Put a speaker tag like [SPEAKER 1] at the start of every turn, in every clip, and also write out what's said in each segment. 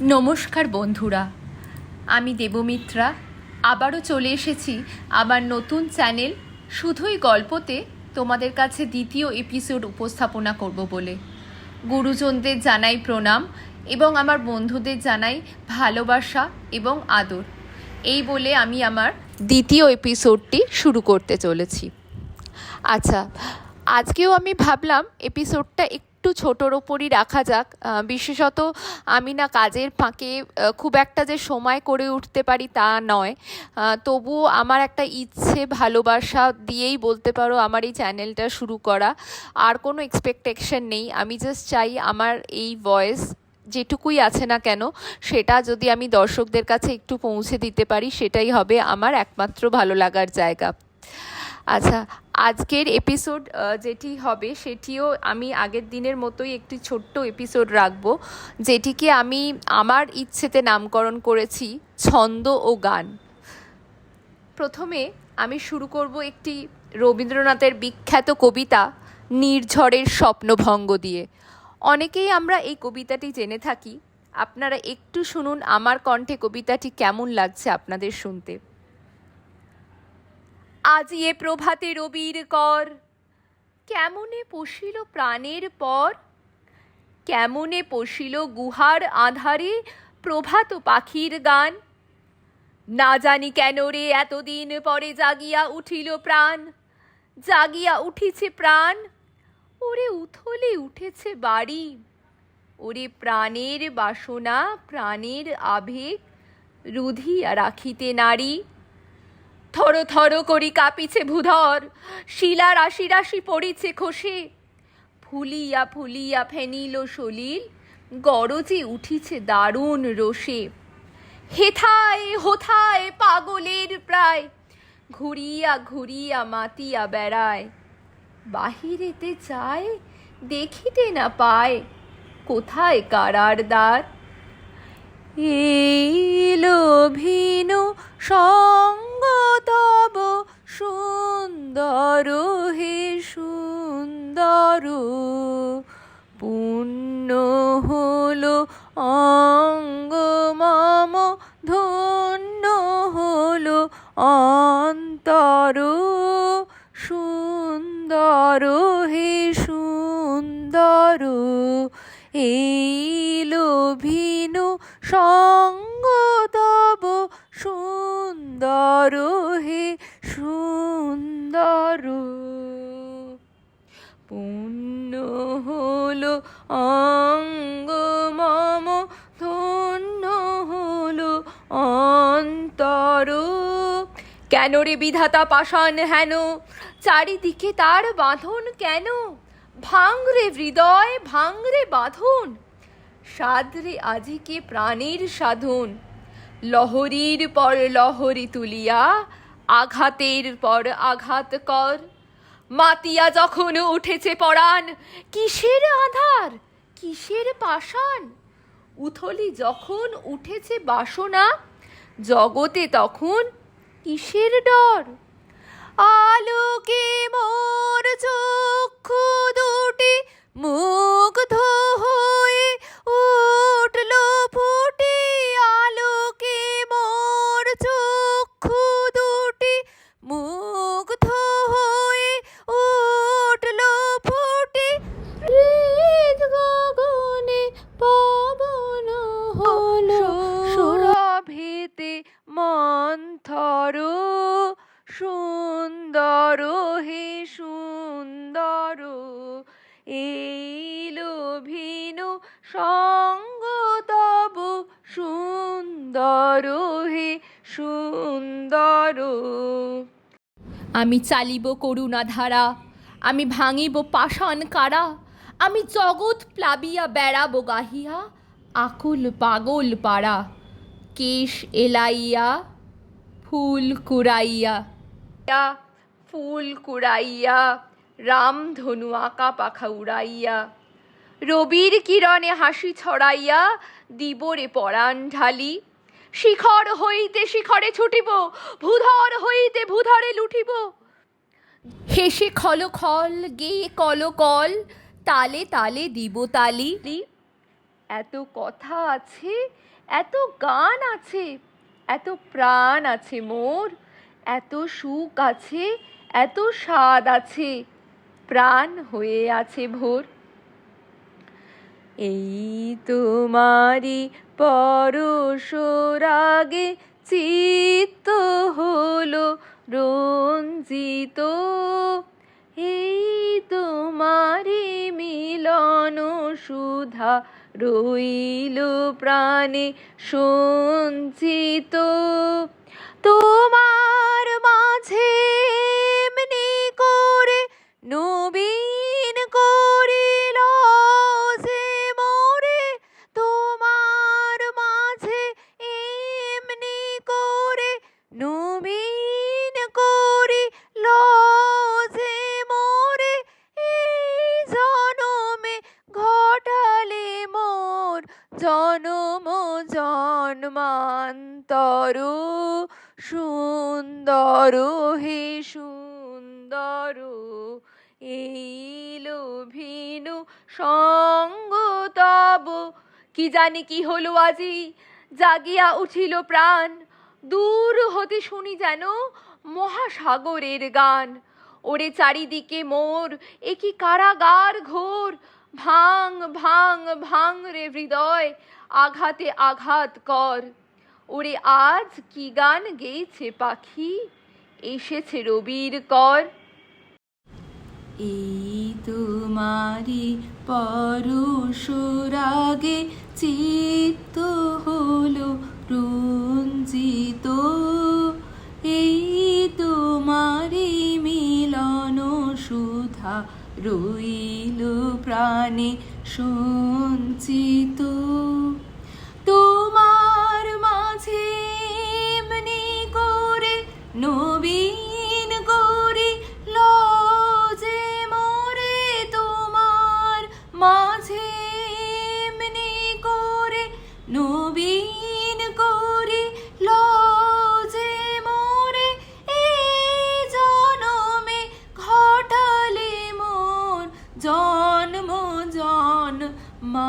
[SPEAKER 1] নমস্কার বন্ধুরা, আমি দেবমিত্রা আবারও চলে এসেছি আমার নতুন চ্যানেল শুধুই গল্পতে তোমাদের কাছে দ্বিতীয় এপিসোড উপস্থাপনা করব বলে। গুরুজনদের জানাই প্রণাম এবং আমার বন্ধুদের জানাই ভালোবাসা এবং আদর। এই বলে আমি আমার দ্বিতীয় এপিসোডটি শুরু করতে চলেছি। আচ্ছা, আজকেও আমি ভাবলাম এপিসোডটা একটু ছোটোর ওপরই রাখা যাক। বিশেষত আমি না কাজের ফাঁকে খুব একটা যে সময় করে উঠতে পারি তা নয়, তবুও আমার একটা ইচ্ছে ভালোবাসা দিয়েই বলতে পারো আমার এই চ্যানেলটা শুরু করা। আর কোনো এক্সপেকটেশন নেই, আমি জাস্ট চাই আমার এই ভয়েস যেটুকুই আছে না কেন সেটা যদি আমি দর্শকদের কাছে একটু পৌঁছে দিতে পারি, সেটাই হবে আমার একমাত্র ভালো লাগার জায়গা। আচ্ছা, আজকের এপিসোড যেটি হবে সেটিও আমি আগের দিনের মতোই একটি ছোট্ট এপিসোড রাখবো, যেটিকে আমি আমার ইচ্ছেতে নামকরণ করেছি ছন্দ ও গান। প্রথমে আমি শুরু করব একটি রবীন্দ্রনাথের বিখ্যাত কবিতা নির্ঝরের স্বপ্নভঙ্গ দিয়ে। অনেকেই আমরা এই কবিতাটি জেনে থাকি। আপনারা একটু শুনুন আমার কণ্ঠে কবিতাটি কেমন লাগছে আপনাদের শুনতে। আজি এ প্রভাতে রবির কর, কেমনে পশিল প্রাণের পর, কেমনে পশিল গুহার আধারে প্রভাত পাখির গান। না জানি কেন রে এতদিন পরে জাগিয়া উঠিল প্রাণ, জাগিয়া উঠিছে প্রাণ। ওরে উথলে উঠেছে বাড়ি, ওরে প্রাণের বাসনা প্রাণের আবেগ রুধিয়া রাখিতে নারী। থর থর করি কাঁপিছে ভূধর, শিলা রাশি রাশি পড়িছে খসে। ফুলিয়া ফুলিয়া ফেনিল সলিল, গরজে উঠিছে দারুণ রোষে। হেথায় হোথায় পাগলের প্রায়, ঘুরিয়া ঘুরিয়া মাতিয়া বেড়ায়। বাহিরেতে চায় দেখিতে না পায়, কোথায় কারার দ্বার। এলো ভিনু সঙ্গ তব সুন্দর হে সুন্দর, পুণ্য হলো অঙ্গ মম ধন্য হলো অন্তর। সুন্দর হে সুন্দর, এইলো ভিনু সঙ্গ তব সুন্দর হে সুন্দর। পুণ্য হলো অঙ্গ মম ধন্য হলো অন্তর। কেন রে বিধাতা পাষাণ হেন, চারিদিকে তার বাঁধন কেন। ভাঙরে হৃদয় ভাঙরে বাঁধন, সাদরে আজিকে প্রাণের সাধন। লহরীর পর লহরী তুলিয়া, আঘাতের পর আঘাত কর। মাতিয়া যখন উঠেছে পরাণ, কিসের আধার কিসের পাষাণ। উথলি যখন উঠেছে বাসনা, জগতে তখন কিসের ডর। আলোকে মোর চক্ষু দুটি মুগ্ধ হয়ে উঠল ফুটে। আলোকে মোর চক্ষু দুটি মুগ্ধ হয়ে উঠল ফুটে। হৃদ গগনে পবন হলো সুরভিতে মন্থর। সুন্দর হে সুন্দর, এইলো ভিনু সঙ্গ তব সুন্দর হে সুন্দর। আমি চালিব করুণা ধারা, আমি ভাঙিব পাষাণ কারা। আমি জগৎ প্লাবিয়া বেড়াবো গাহিয়া, আকুল পাগল পাড়া। কেশ এলাইয়া ফুল কুড়াইয়া, ফুল কুড়াইয়া রামধনু আঁকা পাখা উড়াইয়া। রবির কিরণে হাসি ছড়াইয়া, দিবরে পরাণ ঢালি। শিখর হইতে শিখরে ছুটিব, ভূধর হইতে ভূধরে লুটিব। হেসে খল খল গেয়ে কল কল, তালে তালে দিব তালি। এত কথা আছে, এত গান আছে, এত প্রাণ আছে মোর, এত সুখ আছে, এত স্বাদ আছে, প্রাণ হয়ে আছে ভোর। এই তোমারি পরশরাগে চিত্ত হলো রঞ্জিত, এই তোমারি মিলন সুধা রইল প্রাণে সঞ্চিত। তোমার মাঝে এমনি করে নবীন করিল যে মোরে, তোমার মাঝে এমনি করে নবীন করিল যে মোরে, এই জনমে ঘটালে মোর জনম জন্মান্তর। সুন্দর হে সুন্দর, এই লোভিনু সঙ্গ তব। কি জানি কি হলো আজি, জাগিয়া উঠিল প্রাণ, দূর হতে শুনি যেন মহাসাগরের গান। ওরে চারিদিকে মোর এ কি কারাগার ঘোর, ভাঙ ভাঙ ভাঙ রে হৃদয়, আঘাতে আঘাত কর। ওরে আজ কি গান গেয়েছে পাখি, এসেছে রবির কর। এই তোমারি পরশরাগে চিত্ত হলো রঞ্জিত, এই তোমারি মিলন সুধা রইল প্রাণে সঞ্চিত। তোমার মাঝে এমনি করে নবীন করিল যে মোরে, তোমার মাঝে এমনি করে নবীন করিল যে মোরে, এই জনমে ঘটালে মোর জন্ম জন্মান্তর।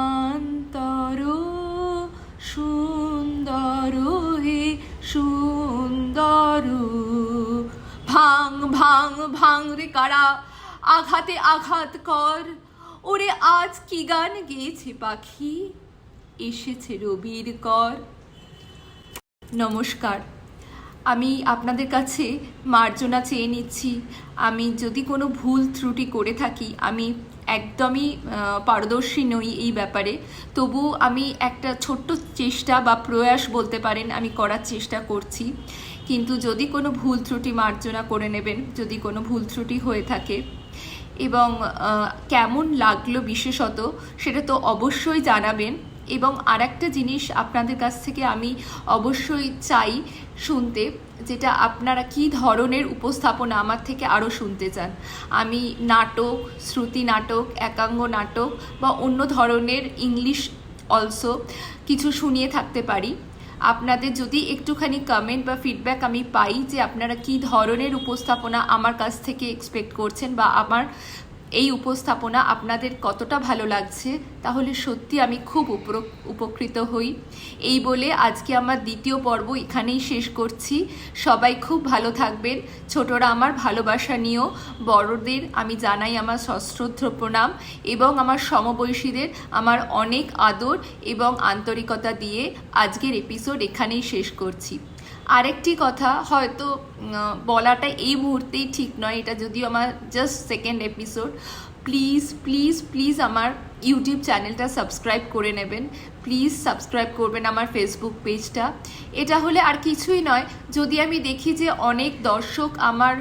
[SPEAKER 1] সুন্দর হে সুন্দর, ভাঙ ভাঙ ভাঙ রে কারা, আঘাতে আঘাত কর। ওরে আজ কি গান গেয়েছে পাখি, এসেছে রবির কর। নমস্কার, আমি আপনাদের কাছে মার্জনা চেয়ে নিচ্ছি। আমি যদি কোনো ভুল ত্রুটি করে থাকি, আমি একদমই পারদর্শী নই এই ব্যাপারে, তবু আমি একটা ছোট্ট চেষ্টা বা প্রয়াস বলতে পারেন আমি করার চেষ্টা করছি। কিন্তু যদি কোনো ভুল ত্রুটি মার্জনা করে নেবেন যদি কোনো ভুল ত্রুটি হয়ে থাকে। এবং কেমন লাগলো বিশেষত সেটা তো অবশ্যই জানাবেন। এবং আরেকটা জিনিস আপনাদের কাছ থেকে আমি অবশ্যই চাই শুনতে, যেটা আপনারা কি ধরনের উপস্থাপনা আমার থেকে আরও শুনতে চান। আমি নাটক, শ্রুতি নাটক, একাঙ্গ নাটক বা অন্য ধরনের ইংলিশ অলসো কিছু শুনিয়ে থাকতে পারি। আপনাদের যদি একটুখানি কমেন্ট বা ফিডব্যাক আমি পাই যে আপনারা কি ধরনের উপস্থাপনা আমার কাছ থেকে এক্সপেক্ট করছেন বা আমার এই উপস্থাপনা আপনাদের কতটা ভালো লাগছে, তাহলে সত্যি আমি খুব উপকৃত হই। এই বলে আজকে আমার দ্বিতীয় পর্ব এখানেই শেষ করছি। সবাই খুব ভালো থাকবেন। ছোটরা আমার ভালোবাসা নিয়েও, বড়দের আমি জানাই আমার সশ্রদ্ধ প্রণাম এবং আমার সমবয়সীদের আমার অনেক আদর এবং আন্তরিকতা দিয়ে আজকের এপিসোড এখানেই শেষ করছি। আরেকটি কথা হয়তো বলাটা এই মুহূর্তেই ঠিক নয়, এটা যদিও আমার just second episode, please please please আমার ইউটিউব চ্যানেলটা সাবস্ক্রাইব করে নেবেন। প্লিজ সাবস্ক্রাইব করবেন আমার ফেসবুক পেজটা। এটা হলে আর কিছুই নয়, যদি আমি দেখি যে অনেক দর্শক আমার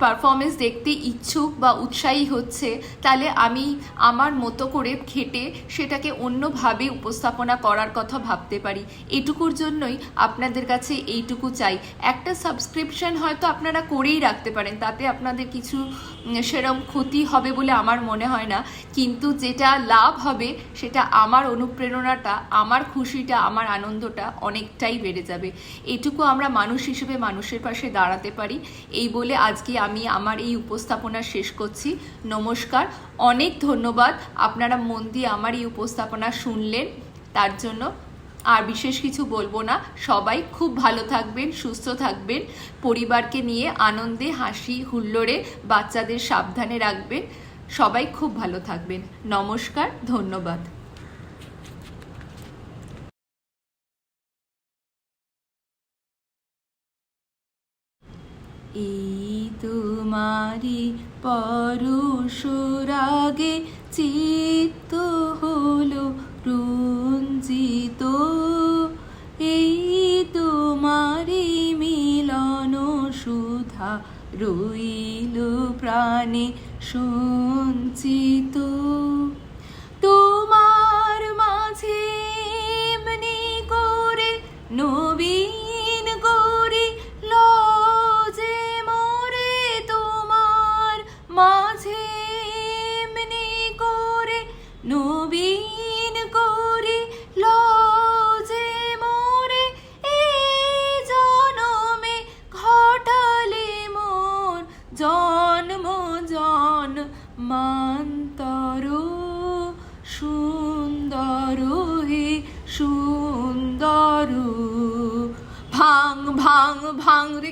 [SPEAKER 1] পারফরমেন্স দেখতে ইচ্ছুক বা উৎসাহী হচ্ছে, তাহলে আমি আমার মতো করে খেটে সেটাকে অন্যভাবে উপস্থাপনা করার কথা ভাবতে পারি। এটুকুর জন্যই আপনাদের কাছে এইটুকু চাই। একটা সাবস্ক্রিপশন হয়তো আপনারা করেই রাখতে পারেন, তাতে আপনাদের কিছু সেরম ক্ষতি হবে বলে আমার মনে হয় না, কিন্তু যেটা লাভ হবে সেটা আমার অনুপ্রেরণাটা, আমার খুশিটা, আমার আনন্দটা অনেকটাই বেড়ে যাবে। এটুকু আমরা মানুষ হিসেবে মানুষের পাশে দাঁড়াতে পারি, এই বলে আজকে আমি আমার এই উপস্থাপনা শেষ করছি। নমস্কার, অনেক ধন্যবাদ আপনারা মন দিয়ে আমার এই উপস্থাপনা শুনলেন, তার জন্য আর বিশেষ কিছু বলবো না। সবাই খুব ভালো থাকবেন, সুস্থ থাকবেন, পরিবারকে নিয়ে আনন্দে হাসি হুল্লোড়ে বাচ্চাদের সাবধানে রাখবেন। সবাই খুব ভালো থাকবেন। নমস্কার, ধন্যবাদ। এই তোমারি পরশুরাগে চিত্ত হলো রঞ্জিত, এই তোমারি মিলন সুধা রইল প্রাণে সঞ্চিত। তোমার মাঝে এমনি করে নবীন করে লজে মোরে, তোমার মাঝে এমনি করে নবীন করে লজে মোরে, এই জনমে ঘটালে মোর জন্ম জন্মান্তর। সুন্দর হে সুন্দর, ভাং ভাং ভাং রে।